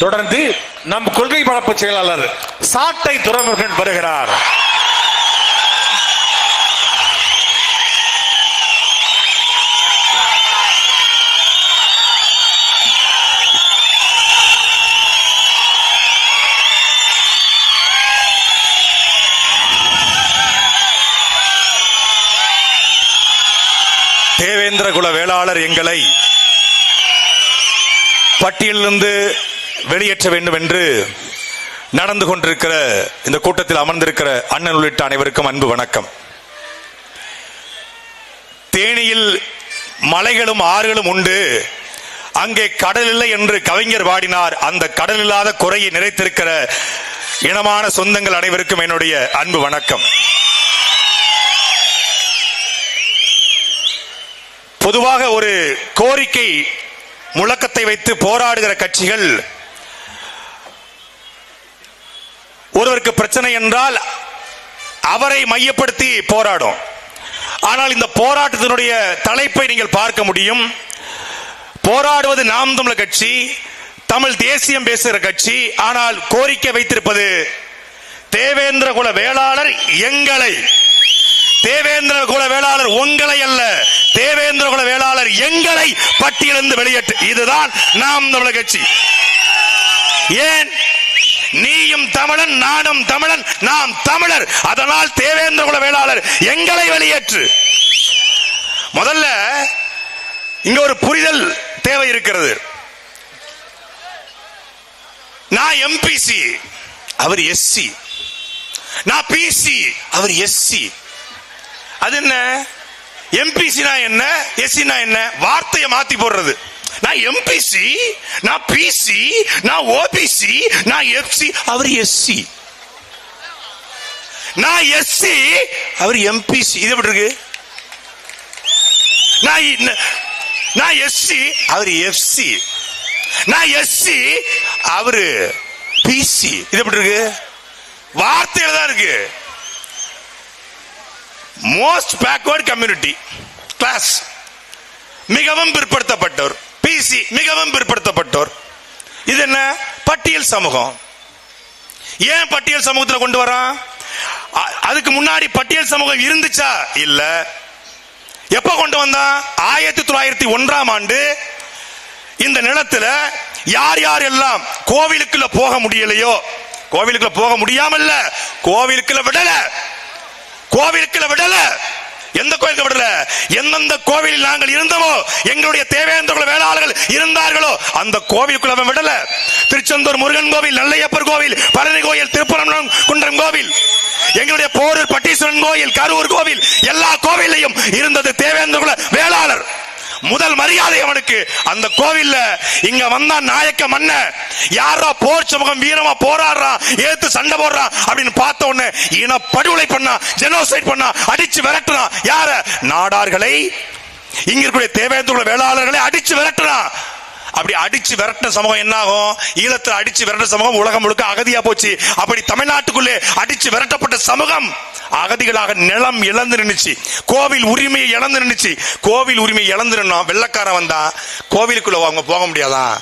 தொடர்ந்து நம் கொள்கை பரப்பு செயலாளர் சாட்டை துரைமுருகன் வருகிறார். தேவேந்திர குல வேளாளர் எங்களை பட்டியலிருந்து வெளியேற்ற வேண்டும் என்று நடந்து கொண்டிருக்கிற இந்த கூட்டத்தில் அமர்ந்திருக்கிற அண்ணன் உள்ளிட்ட அனைவருக்கும் அன்பு வணக்கம். தேனியில் மலைகளும் ஆறுகளும் உண்டு, அங்கே கடல் இல்லை என்று கவிஞர் பாடினார். அந்த கடல் இல்லாத குறையை நிறைத்திருக்கிற இனமான சொந்தங்கள் அனைவருக்கும் என்னுடைய அன்பு வணக்கம். பொதுவாக ஒரு கோரிக்கை முழக்கத்தை வைத்து போராடுகிற கட்சிகள் ஒருவருக்கு பிரச்சனை என்றால் அவரை மையப்படுத்தி போராடும். ஆனால் இந்த போராட்டத்தினுடைய தலைப்பை நீங்கள் பார்க்க முடியும். போராடுவது நாம் தமிழர் கட்சி, தமிழ் தேசியம் பேசுகிற கட்சி. ஆனால் கோரிக்கை வைத்திருப்பது தேவேந்திர குல வேளாளர் எங்களை, தேவேந்திர குல வேளாளர் உங்களை அல்ல, தேவேந்திர குல வேளாளர் எங்களை பட்டியலிருந்து வெளியேற்று. இதுதான் நாம் தமிழர் கட்சி. ஏன்? நீயும் தமிழன், நானும் தமிழன், நாம் தமிழர். அதனால் தேவேந்திர குல வேளாளர் எங்களை வெளியேற்று. முதல்ல இங்க ஒரு புரிதல் தேவை இருக்கிறது. நான் எம்பிசி, அவர் எஸ்சி. நான் பிசி, அவர் எஸ்சி. அது என்ன? எம்பிசினா என்ன, எஸ்சினா என்ன? வார்த்தையை மாத்தி போடுறது. நான் எம்பிசி, நான் பிசி, நான் ஓபிசி, நான் எஃப்சி, அவர் எஸ்சி. நான் எஸ்சி, அவர் எம்பிசி. இது எப்படி இருக்கு? நான் எஸ்சி, அவர் எஃப்சி. நான் எஸ்சி, அவரு பிசி. இது எப்படி இருக்கு? வார்த்தையில தான் இருக்கு. மோஸ்ட் பேக்வர்ட் கம்யூனிட்டி கிளாஸ், மிகவும் பிற்படுத்தப்பட்டோர். பிசி, மிகவும் பிற்படுத்தப்பட்டோர். இது என்ன? பட்டியல் சமூகம். ஏன் பட்டியல் சமூகத்தில் கொண்டு வரான்? அதுக்கு முன்னாடி பட்டியல் சமூகம் இருந்துச்சா? இல்ல. எப்ப கொண்டு வந்தான்? 1901 இந்த நிலத்துல யார் யார் எல்லாம் கோவிலுக்குள்ள போக முடியலையோ, கோவிலுக்குள்ள போக முடியாமல்ல, கோவிலுக்குள்ள விடல, கோவிலுக்குள்ள விடல. எந்த கோவிலுக்கு விடல? எந்தெந்த கோவிலில் நாங்கள் இருந்தோமோ, எங்களுடைய தேவேந்திர குல வேளாளர்கள் இருந்தார்களோ அந்த கோவிலுக்குள்ள விடல. திருச்செந்தூர் முருகன் கோவில், நெல்லையப்பர் கோவில், பழனி கோயில், திருப்பரங்குன்றம் குன்றம் கோவில், எங்களுடைய போரூர் பட்டீஸ்வரன் கோயில், கரூர் கோவில், எல்லா கோவிலையும் இருந்தது தேவேந்திர குல வேளாளர். முதல் மரியாதை அவனுக்கு. அந்த கோவில்ல இங்க வந்தா நாயக்க மன்ன யாரா போர் சமூகம் வீரமா போராடுறான், ஏத்து சண்டை போடுறான் அப்படின்னு பார்த்த உடனே இன படுகொலை பண்ணா, ஜெனோசைட் பண்ணா, அடிச்சு விரட்டுறான். யார? நாடார்களை, இங்க இருக்கிற தேவேந்திர வேளாளர்களை அடிச்சு விரட்டுறான். அப்படி அடிச்சு விரட்ட சமூகம் என்ன ஆகும்? ஈழத்தில் அடிச்சு விரட்ட சமூகம் உலகம் முழுக்க அகதியா போச்சு. அப்படி தமிழ்நாட்டுக்குள்ளே அடிச்சு விரட்டப்பட்ட சமூகம் அகதிகளாக நிலம் இழந்து நின்னுச்சு, கோவில் உரிமையை இழந்து நின்னுச்சு. கோவில் உரிமையை இழந்து நின்னா வெள்ளக்காரன் வந்தா கோவிலுக்குள்ள அவங்க போக முடியாதான்,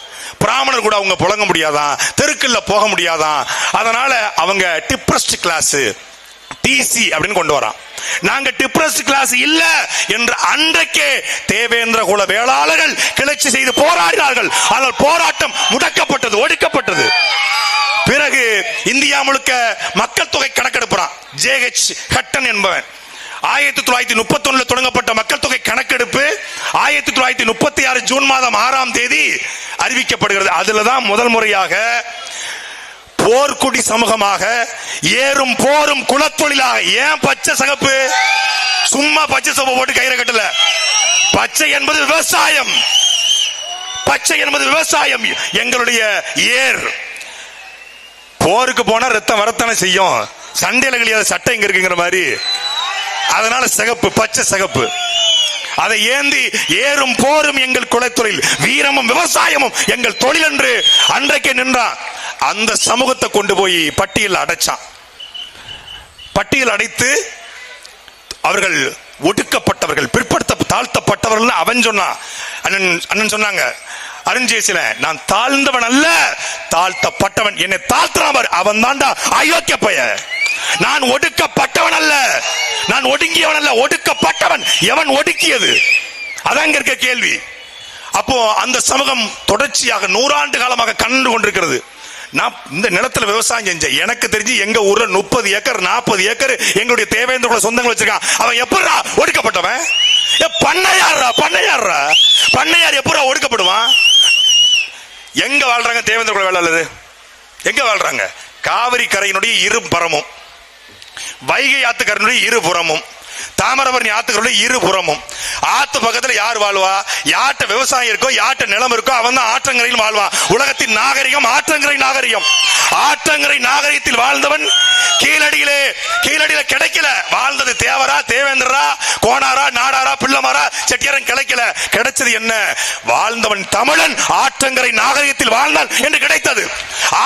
பிராமணர் கூட அவங்க புழங்க முடியாதான், தெருக்குள்ள போக முடியாதான். அதனால அவங்க டிப்ரஸ்ட் கிளாஸ், டிசி அப்படின்னு கொண்டு வரான். நாங்க டிப்ரஸ்ட் கிளாஸ் இல்ல என்று அன்றைக்கே தேவேந்திர குல வேளாளர்கள் கிளர்ச்சி செய்து போராடினார்கள். ஆனால் போராட்டம் முடக்கப்பட்டது, ஒடுக்கப்பட்டது. பிறகு இந்தியா முழுக்க மக்கள் தொகை கணக்கெடுப்பான் ஜேஹெச் ஹட்டன் என்பவன். 1931 தொடங்கப்பட்ட மக்கள் தொகை கணக்கெடுப்பு 1936 ஜூன் மாதம் 6ஆம் தேதி அறிவிக்கப்படுகிறது. அதுலதான் முதல் முறையாக போர்க்குடி சமூகமாக, ஏறும் போரும் குலத்தொழிலாக. ஏன் பச்சை சகப்பு? சும்மா பச்சை சகப்பு போட்டு கயிறை கட்டல. பச்சை என்பது விவசாயம், பச்சை என்பது விவசாயம். எங்களுடைய ஏர் போருக்கு போனா ரத்தம் வரத்தானே செய்யும், சண்டையில கழியாத சட்டை இங்க இருக்குங்கிற மாதிரி. அதனால சிகப்பு, பச்சை சிகப்பு. அதை ஏந்தி ஏறும் போரும் எங்கள் குலத்தொழில், வீரமும் விவசாயமும் எங்கள் தொழில் என்று அன்றைக்கு நின்றான். அந்த சமூகத்தை கொண்டு போய் பட்டியல் அடைச்சான். பட்டியல் அடைத்து அவர்கள் ஒடுக்கப்பட்டவர்கள், பிற்படுத்த தாழ்த்தப்பட்டவர்கள் அவன் சொன்னான். அண்ணன் சொன்னாங்க அருஞ்சேசில, நான் தாழ்ந்தவன் அல்ல, தாழ்த்தப்பட்டவன். என்னை தாழ்த்துறவர் அவன் தான்டா அயோக்கிய பைய. நான் ஒடுக்கப்பட்டவன் அல்ல, நான் ஒடுங்கியவன் அல்ல, ஒடுக்கப்பட்டவன். எவன் ஒடுக்கியது? அதான் இருக்க கேள்வி. அப்போ அந்த சமூகம் தொடர்ச்சியாக 100 ஆண்டு காலமாக கண்டு கொண்டிருக்கிறது. நான் இந்த நிலத்துல விவசாயம் செஞ்சேன். எனக்கு தெரிஞ்சு எங்க ஊர்ல 30 ஏக்கர் 40 ஏக்கர் எங்களுடைய தேவேந்திர சொந்தங்கள் வச்சிருக்கான். அவன் எப்படா ஒடுக்கப்பட்டவன்? பண்ணையார் எப்படா ஒடுக்கப்படுவான்? எங்க வாழ்றாங்க தேவேந்திர குல வேளாளர்? எங்க வாழ்றாங்க? காவிரி கரையினுடைய இரு புறமும், வைகை ஆத்துக்கரையினுடைய இரு புறமும், தாமிரபரணி ஆத்துக்கரையுடைய இரு புறமும். ஆத்து பக்கத்துல யார் வாழ்வா? யார்ட்ட விவசாயம் இருக்கோ, யார்ட்ட நிலம் இருக்கோ, அவன் தான் ஆற்றங்கரையில் வாழ்வான். உலகத்தின் நாகரிகம் ஆற்றங்கரை நாகரிகம். ஆற்றங்கரை நாகரிகத்தில் வாழ்ந்தவன் கீழடியில கிடைக்கல. வாழ்ந்தது தேவரா, தேவேந்திரா, கோனாரா, நாடாரா, பிள்ளமாரா, செட்டியாரன் கிடைக்கல. கிடைச்சது என்ன? வாழ்ந்தவன் தமிழன் ஆற்றங்கரை நாகரிகத்தில் வாழ்ந்தான் என்று கிடைத்தது.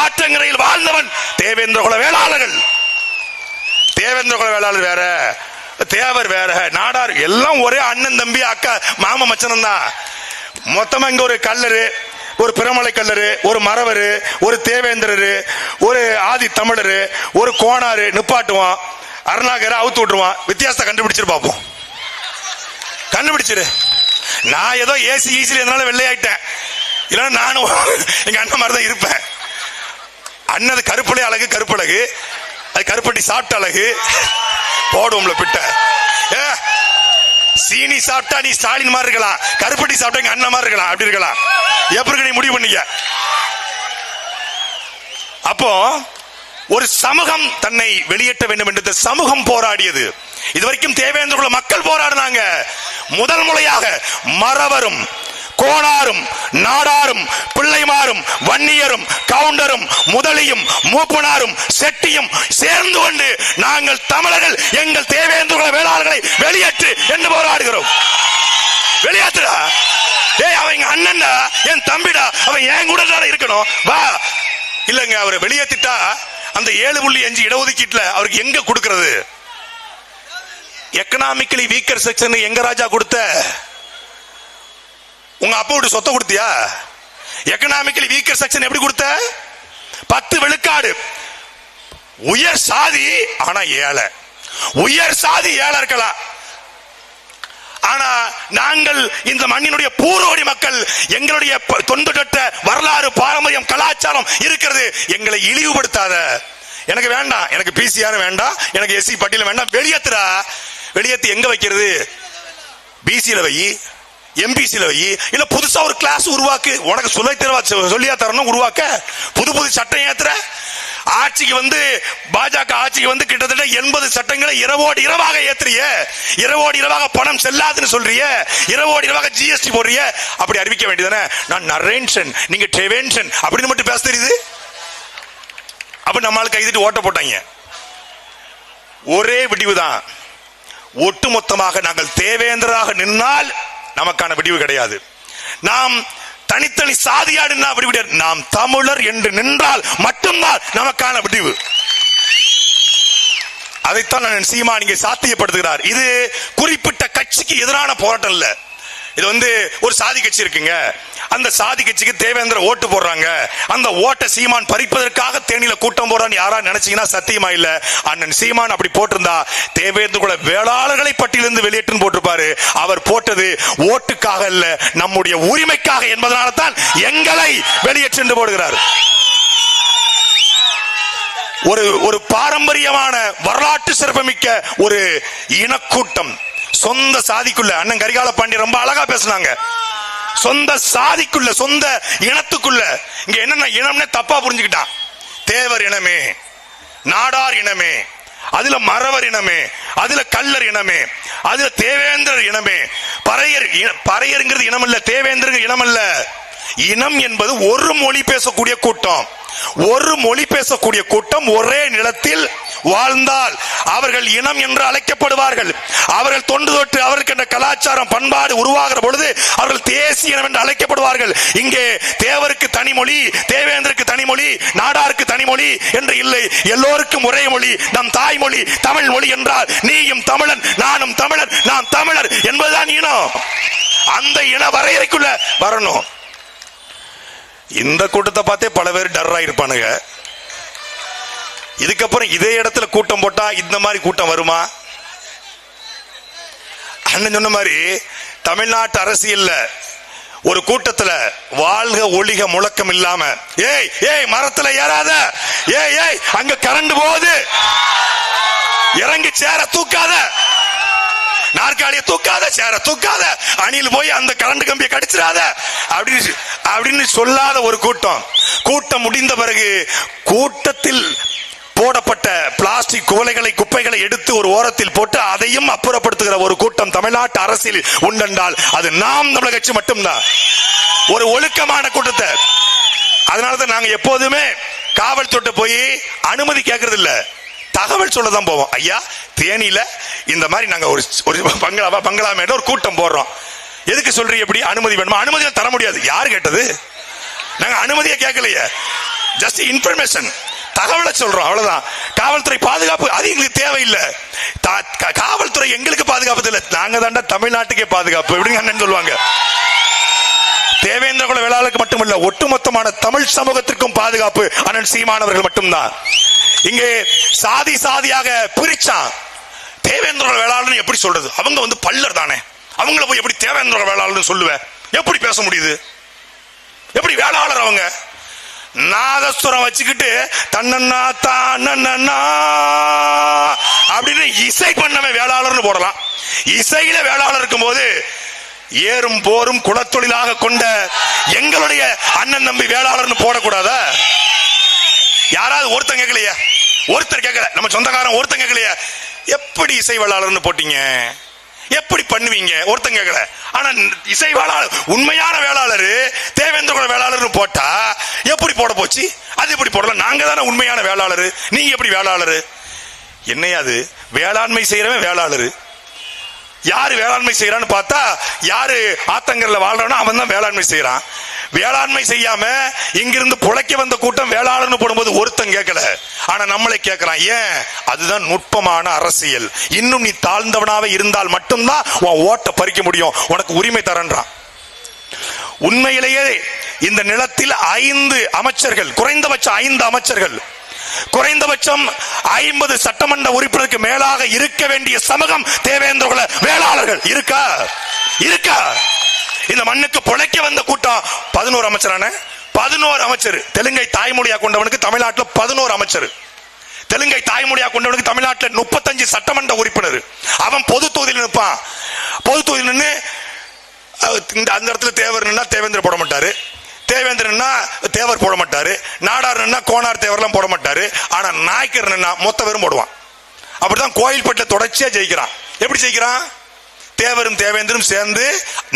ஆற்றங்கரையில் வாழ்ந்தவன் தேவேந்திர குல வேளாளர்கள். தேவேந்திர குல வேளாளர் வேற, தேவர் வேற, நாடார் எல்லாம் ஒரே அண்ணன் தம்பி அக்கா மாமா மச்சனம் தான். மொத்தமா இங்க ஒரு கல்லரு, ஒரு பிரமலை கல்லரு, ஒரு மரவரு, ஒரு தேவேந்திரரு, ஒரு ஆதி தமிழரு, ஒரு கோணாரு நிப்பாட்டுவான், அருணாகரை அவுத்து விட்டுருவான். வித்தியாசத்தை கண்டுபிடிச்சிரு பாப்போம். கண்டுபிடிச்சிரு. நான் ஏதோ ஏசி ஈஸியில் இருந்தாலும் வெள்ளையாயிட்டேன். இல்லைன்னா நானும் எங்க அண்ணன் மாதிரி தான் இருப்பேன். அண்ணது கருப்பலை அழகு, கருப்பழகு, அது கருப்பட்டி சாப்பிட்ட அழகு போடுவோம்ல பிட்ட. சீனி சாப்பிட்டா நீ ஸ்டாலின் மாதிரி இருக்கலாம், கருப்பட்டி சாப்பிட்டா எங்க அண்ணன் மாதிரி இருக்கலாம். அப்படி இருக்கலாம். எப்படி நீ முடிவு பண்ணீங்க? அப்போ ஒரு சமூகம் தன்னை வெளியேற்ற வேண்டும் என்று சமூகம் போராடியது. இதுவரைக்கும் தேவேந்திர குல மக்கள் போராடினாங்க. முதல் முறையாக மறவரும், கோணாரும், நாடாரும், பிள்ளைமாரும், வன்னியரும், கவுண்டரும், முதலியும், மூப்பனாரும், செட்டியும் சேர்ந்து கொண்டு நாங்கள் தமிழர்கள் எங்கள் தேவேந்திர குல வேளாளர்களை வெளியேற்று என்று போராடுகிறோம். வெளியேற்றுடா. டேய், அவன் எங்க அண்ணன்டா, என் தம்பிடா, அவன் என் கூட தான் இருக்கணும். வா. இல்லங்க, அவரை வெளியேற்றிட்டா அந்த 7.5 இடஒதுக்கீட்டுல அவருக்கு எங்க கொடுக்கிறது? எக்கனாமிக்கலி வீக்கர் செக்ஷன் எங்க ராஜா கொடுத்த? உங்க அப்பா விட்டு சொத்தை கொடுத்தியா? எக்கனாமிக்கலி வீக்கர் செக்ஷன் எப்படி கொடுத்த? 10 விழுக்காடு. உயர் சாதி ஆனா ஏழை, உயர் சாதி ஏழை இருக்கலாம். ஆனா நாங்கள் இந்த மண்ணினுடைய பூர்வடி மக்கள், எங்களுடைய தொன்றுதொட்ட வரலாறு, பாரம்பரியம், கலாச்சாரம் இருக்கிறது. எங்களை இழிவுபடுத்தாத. எனக்கு வேண்டாம், எனக்கு பிசிஆர் வேண்டாம், எனக்கு எஸ்சி பட்டியல் வேண்டாம். வெளியேத்துறா. வெளியேத்து எங்க வைக்கிறது? பிசியில வை, எம்பிசில வை, இல்ல புதுசா ஒரு கிளாஸ் உருவாக்கு. உனக்கு சொல்லியா தரணும் உருவாக்க. புது சட்டம் ஏத்துற. ஆட்சிக்கு வந்து பாஜக ஆட்சிக்கு வந்து கிட்டத்தட்ட 80 சட்டங்களை இரவோடு இரவாக ஏத்துறிய. இரவோடு இரவாக பணம் செல்லாதுன்னு சொல்றிய. இரவோடு இரவாக ஜிஎஸ்டி போடுறிய. அப்படி அறிவிக்க வேண்டியதானே? நான் நரேன்ஷன், நீங்க டெவென்ஷன் அப்படின்னு மட்டும் பேச தெரியுது. அப்ப நம்மளுக்கு கைதிட்டு ஓட்ட போட்டாங்க. ஒரே விடிவுதான். ஒட்டுமொத்தமாக நாங்கள் தேவேந்திராக நின்னால் நமக்கான விடிவு கிடையாது. நாம் தனித்தனி சாதியாடுனா விடிவு. நாம் தமிழர் என்று நின்றால் மட்டும்தான் நமக்கான விடிவு. அதைத்தான் நான் சீமான் இங்கே சாத்தியப்படுத்துகிறார். இது குறிப்பிட்ட கட்சிக்கு எதிரான போராட்டம் இல்ல. இது வந்து ஒரு சாதி கட்சி இருக்குங்க, அந்த சாதி கட்சிக்கு தேவேந்திர ஓட்டு போடுறாங்க, அந்த ஓட்டை சீமான் பறிப்பதற்காக தேனியில கூட்டம் போறான்னு யாரா நினைச்சீங்கன்னா சத்தியமா இல்ல. அண்ணன் சீமான் அப்படி போட்டிருந்தா தேவேந்திர குல வேளாளர்களை பட்டியலிருந்து வெளியேற்று போட்டிருப்பாரு. அவர் போட்டது ஓட்டுக்காக இல்ல, நம்முடைய உரிமைக்காக என்பதனால தான் எங்களை வெளியேற்று போடுகிறார். ஒரு பாரம்பரியமான வரலாற்று சிறப்புமிக்க ஒரு இனக்கூட்டம் சொந்த சாதிக்குள்ள. அண்ணன் கரிகால பாண்டியன் ரொம்ப அழகா பேசினாங்க. சொந்த சாதிக்குள்ள, சொந்த இனத்துக்குள்ள. இங்க என்னன்னா இனம்னே தப்பா புரிஞ்சுக்கிட்டான். தேவர் இனமே, நாடார் இனமே, அதுல மறவர் இனமே, அதுல கல்லர் இனமே, அதுல தேவேந்திரர் இனமே. பறையருங்கிறது இனம் இல்ல, தேவேந்திரர் இனம் அல்ல. இனம் என்பது ஒரு மொழி பேசக்கூடிய கூட்டம். ஒரு மொழி பேசக்கூடிய கூட்டம் ஒரே நிலத்தில் வாழ்ந்தால் அவர்கள் இனம் என்று அழைக்கப்படுவார்கள். அவர்கள் தொன்று தொட்டு அவருக்கு என்ற கலாச்சாரம் பண்பாடு உருவாகிற பொழுது அவர்கள் தேசிய இனம் என்று அழைக்கப்படுவார்கள். இங்கே தேவருக்கு தனிமொழி, தேவேந்திரருக்கு தனிமொழி, நாடாருக்கு தனிமொழி என்று இல்லை. எல்லோருக்கும் ஒரே மொழி, நம் தாய்மொழி தமிழ் மொழி என்றால் நீயும் தமிழன், நானும் தமிழன், நாம் தமிழர் என்பதுதான் இனம். அந்த இன வரையறைக்குள்ள வரணும். இந்த கூட்டத்தை பார்த்தே பல பேர் டர்ரா இருப்பானுங்க. இதுக்கப்புறம் இதே இடத்துல கூட்டம் போட்டா இந்த மாதிரி கூட்டம் வருமா? அண்ணன் சொன்ன மாதிரி தமிழ்நாட்டு அரசியல்ல ஒரு கூட்டத்துல வாழ்க ஒளிக முழக்கம் இல்லாம ஏய் ஏய் மரத்துல ஏறாத, ஏய் ஏய் அங்க கரண்ட் போகுது, இறங்கி சேர தூக்காத, நாற்காலிய தூக்காத, சேர தூக்காத, அணில் போய் அந்த கரண்ட் கம்பியை கடிச்சிடாத அப்படின்னு சொல்லாத ஒரு கூட்டம். கூட்டம் முடிந்த பிறகு கூட்டத்தில் போடப்பட்ட பிளாஸ்டிக் குவளைகளை குப்பைகளை எடுத்து ஒரு ஓரத்தில் போட்டு அதையும் அப்புறப்படுத்துகிற ஒரு கூட்டம் தமிழ்நாட்டு அரசியல் உண்டென்றால் அது நாம் தமிழக கட்சி மட்டும்தான். ஒரு ஒழுக்கமான கூட்டத்தை. அதனாலதான் நாங்க எப்போதுமே காவல்துறை போய் அனுமதி கேட்கறது இல்ல, தகவல் சொல்லதான் போவோம். ஐயா தேனியில இந்த மாதிரி நாங்க ஒரு பங்களா மேல ஒரு கூட்டம் போடுறோம், எதுக்கு சொல்றீங்க, எப்படி அனுமதி வேணுமா? அனுமதி தர முடியாது. யாரு கேட்டது? நாங்க அனுமதியை கேட்கலையே, ஜஸ்ட் இன்ஃபர்மேஷன், தகவலை சொல்றோம், அவ்வளவுதான். காவல்துறை பாதுகாப்பு அது எங்களுக்கு தேவையில்லை. காவல்துறை எங்களுக்கு பாதுகாப்பு இல்லை, நாங்க தாண்டா தமிழ்நாட்டுக்கே பாதுகாப்பு எப்படிங்க அண்ணன் சொல்லுவாங்க. தேவேந்திர குல வேளாளருக்கு மட்டுமல்ல, ஒட்டுமொத்தமான தமிழ் சமூகத்திற்கும் பாதுகாப்பு அண்ணன் சீமானவர்கள் மட்டும்தான். இங்கே சாதி சாதியாக பிரிச்சான். தேவேந்திர குல வேளாளர்னு எப்படி சொல்றது? அவங்க பல்லர் தானே, அவங்கள போய் எப்படி தேவேந்திர குல வேளாளர்னு சொல்லுவேன்? எப்படி பேச முடியுது? எப்படி வேளாளர்? அவங்க நாதஸ்வரம் வச்சுக்கிட்டு தன்னன்னா தானன்னா அப்படின்னு இசை பண்ணவன் வேளாளர்னு போடலாம். இசையில வேளாளர் இருக்கும் போது ஏறும் போரும் குலத்தொழிலாக கொண்ட எங்களுடைய அண்ணன் தம்பி வேளாளர்னு போடக்கூடாதா? யாராவது ஒருத்தன் கேட்கலையா? ஒருத்தர் கேட்கல, நம்ம சொந்தக்காரன் ஒருத்தன் கேட்கலையா? எப்படி இசை வேளாளர்னு போட்டீங்க, எப்படி பண்ணுவீங்க? ஒருத்தங்க கேட்கல. ஆனா இசை வேளாளர், உண்மையான வேளாளர் தேவேந்திர குல வேளாளர் போட்டா எப்படி போட போச்சு? அது எப்படி போடலாம்? நாங்க தானே உண்மையான வேளாளர், நீங்க எப்படி வேளாளர்? என்னையாது வேளாண்மை செய்யறவன் வேளாளர். யாரு வேளாண்மை செய்யறான்னு பார்த்தா யாரு ஆத்தங்கர்ல வாழ்றானோ அவன் தான் வேளாண்மை செய்யறான். வேளாண்மை செய்யாம இங்கிருந்து புழைக்க வந்த கூட்டம் வேளாளர்னு போடும்போது ஒருத்தன் கேட்கல, ஆனா நம்மளை கேட்கிறான். ஏன்? அதுதான் நுட்பமான அரசியல். இன்னும் நீ தாழ்ந்தவனாவே இருந்தால் மட்டும்தான் உன் ஓட்டை பறிக்க முடியும், உனக்கு உரிமை தரன்றான். உண்மையிலேயே இந்த நிலத்தில் 5 அமைச்சர்கள், குறைந்தபட்சம் 5 அமைச்சர்கள், குறைந்தபட்சம் 50 சட்டமன்ற உறுப்பினருக்கு மேலாக இருக்க வேண்டிய சமூகம் தேவேந்திர குல வேளாளர்கள். இருக்கா? இருக்கா? இந்த மண்ணுக்கு பொழைக்க வந்த கூட்டம் 11 அமைச்சரான 11 அமைச்சர். தெலுங்கை தாய்மொழியா கொண்டவனுக்கு தமிழ்நாட்டில் 11 அமைச்சர். தெலுங்கை தாய்மொழியா கொண்டவனுக்கு தமிழ்நாட்டில் 35 சட்டமன்ற உறுப்பினர். அவன் பொது தொகுதியில் நிற்பான். பொது தொகுதியில் நின்று அந்த இடத்துல தேவர் நின்னா தேவேந்திர போட மாட்டாரு, தேவேந்திரன்னா தேவர் போட மாட்டாரு, நாடார்னா கோனார் தேவர்லாம் போட மாட்டாரு. ஆனா நாய்க்கர் மொத்த பேரும் போடுவான். அப்படிதான் கோயில்பட்டில் தொடர்ச்சியா ஜெயிக்கிறான். எப்படி ஜெயிக்கிறான்? தேவரும் தேவேந்திரம் சேர்ந்து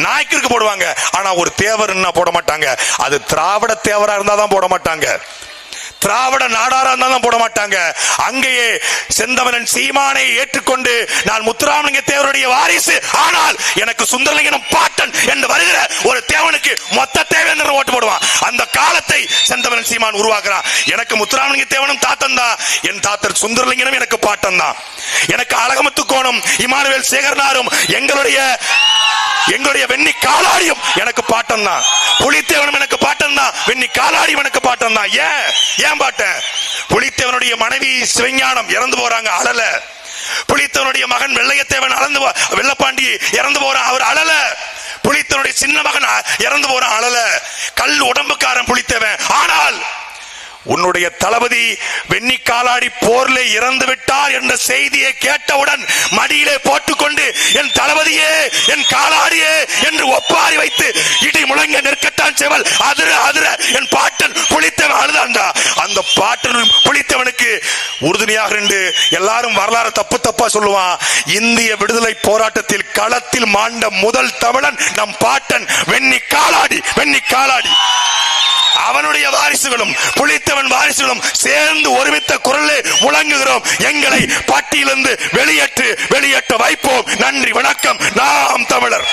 நாய்க்கருக்கு போடுவாங்க. ஆனா ஒரு தேவர் போட மாட்டாங்க. அது திராவிட தேவரா இருந்தாதான் போட மாட்டாங்க, திராவிட நாடாரா இருந்தாலும் போட மாட்டாங்க. அங்கேயே செந்தமனன் சீமானை ஏற்றுக்கொண்டு நான் முத்துராமலிங்க தேவருடைய வாரிசு, ஆனால் எனக்கு சுந்தரலிங்கம் பாட்டன் என்று வருகிற ஒரு தேவனுக்கு மொத்த தேவேந்திரன் ஓட்டு போடுவான். அந்த காலத்தை செந்தமனன் சீமான் உருவாக்குறான். எனக்கு முத்துராமலிங்க தேவனும் தாத்தன் தான், என் தாத்தர் சுந்தரலிங்கனும் எனக்கு பாட்டன் தான். எனக்கு அழகமுத்து கோணம் இமானுவேல் சேகரனாரும் எங்களுடைய வெண்ணி காலாடியும் எனக்கு பாட்டம் தான். புலித்தேவனும் எனக்கு பாட்டம் தான், வெண்ணி காலாடியும் எனக்கு பாட்டம் தான். ஏன் பாட்டன்? புலித்தேவனுடைய மனைவி சிவஞானம் இறந்து போறாங்க, அழல. புலித்தேவனுடைய மகன் வெள்ளையத்தேவன் வெள்ளப்பாண்டி இறந்து போறான், அவர் அழல. புலித்தேவனுடைய சின்ன மகன் இறந்து போறான், அழல. கல் உடம்புக்காரன் புலித்தேவன். ஆனால் உன்னுடைய தளபதி வெண்ணி காலாடி போர்ல இறந்து விட்டார் என்ற செய்தியை கேட்டவுடன் மடியிலே போட்டுக்கொண்டு என் தளபதியே என் காலாடியே என்று ஒப்பாரி வைத்து இடி முழங்க நிற்கத்தான் செவல் அதிர அதிர என் பாட்டன் புலித்தவன் அழுதாண்டா. அந்த பாட்டன் புலித்தவனுக்கு உறுதுணையாக இருந்து எல்லாரும் வரலாறு தப்பா சொல்லுவான். இந்திய விடுதலை போராட்டத்தில் களத்தில் மாண்ட முதல் தமிழன் நம் பாட்டன் வெண்ணி காலாடி. வெண்ணி காலாடி அவனுடைய வாரிசுகளும் புலித்தவன் வாரிசுகளும் சேர்ந்து ஒருமித்த குரலே முழங்குகிறோம். எங்களை பட்டியலிருந்து வெளியேற்ற வைப்போம். நன்றி, வணக்கம். நாம் தமிழர்.